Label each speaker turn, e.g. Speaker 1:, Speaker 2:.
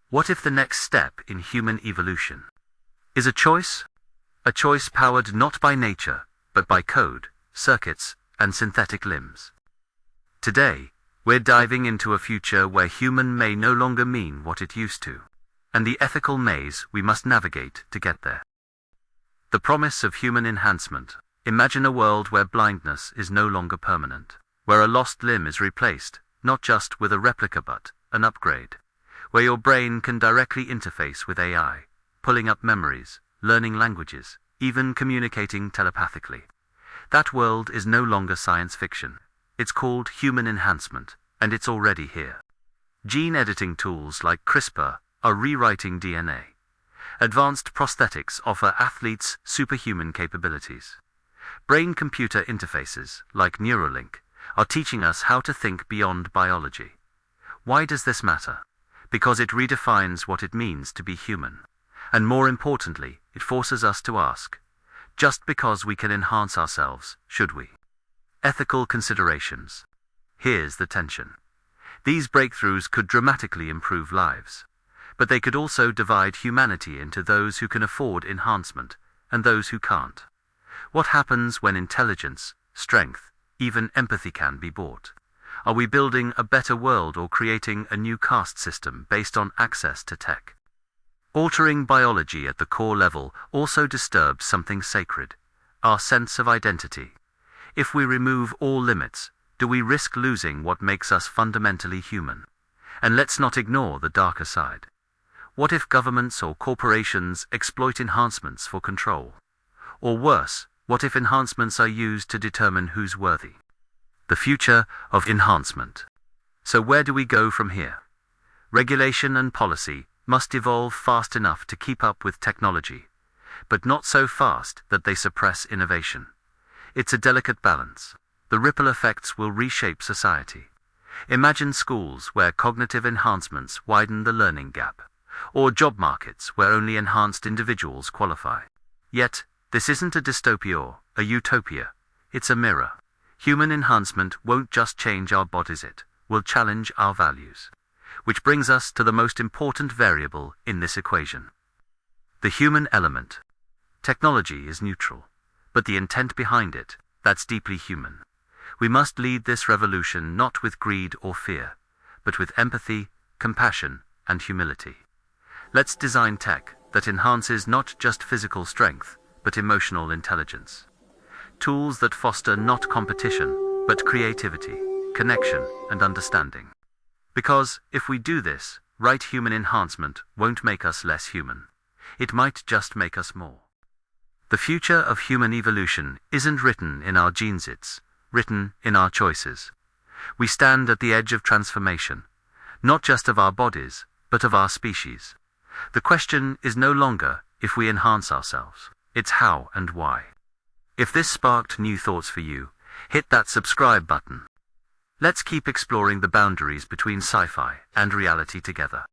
Speaker 1: What if the next step in human evolution is a choice? A choice powered not by nature, but by code, circuits, and synthetic limbs. Today, we're diving into a future where human may no longer mean what it used to, and the ethical maze we must navigate to get there. The promise of human enhancement. Imagine a world where blindness is no longer permanent, where a lost limb is replaced, not just with a replica but an upgrade, where your brain can directly interface with AI, pulling up memories, learning languages, even communicating telepathically. That world is no longer science fiction. It's called human enhancement, and it's already here. Gene editing tools like CRISPR are rewriting DNA. Advanced prosthetics offer athletes superhuman capabilities. Brain-computer interfaces, like Neuralink, are teaching us how to think beyond biology. Why does this matter? Because it redefines what it means to be human. And more importantly, it forces us to ask, just because we can enhance ourselves, should we? Ethical considerations. Here's the tension. These breakthroughs could dramatically improve lives, but they could also divide humanity into those who can afford enhancement and those who can't. What happens when intelligence, strength, even empathy can be bought? Are we building a better world or creating a new caste system based on access to tech? Altering biology at the core level also disturbs something sacred, our sense of identity. If we remove all limits, do we risk losing what makes us fundamentally human? And let's not ignore the darker side. What if governments or corporations exploit enhancements for control? Or worse, what if enhancements are used to determine who's worthy? The future of enhancement. So where do we go from here? Regulation and policy must evolve fast enough to keep up with technology, but not so fast that they suppress innovation. It's a delicate balance. The ripple effects will reshape society. Imagine schools where cognitive enhancements widen the learning gap, or job markets where only enhanced individuals qualify. Yet, this isn't a dystopia or a utopia. It's a mirror. Human enhancement won't just change our bodies, it will challenge our values. Which brings us to the most important variable in this equation. The human element. Technology is neutral, but the intent behind it, that's deeply human. We must lead this revolution not with greed or fear, but with empathy, compassion, and humility. Let's design tech that enhances not just physical strength, but emotional intelligence. Tools that foster not competition, but creativity, connection, and understanding. Because, if we do this, right, human enhancement won't make us less human. It might just make us more. The future of human evolution isn't written in our genes, it's written in our choices. We stand at the edge of transformation, not just of our bodies, but of our species. The question is no longer if we enhance ourselves, it's how and why. If this sparked new thoughts for you, hit that subscribe button. Let's keep exploring the boundaries between sci-fi and reality together.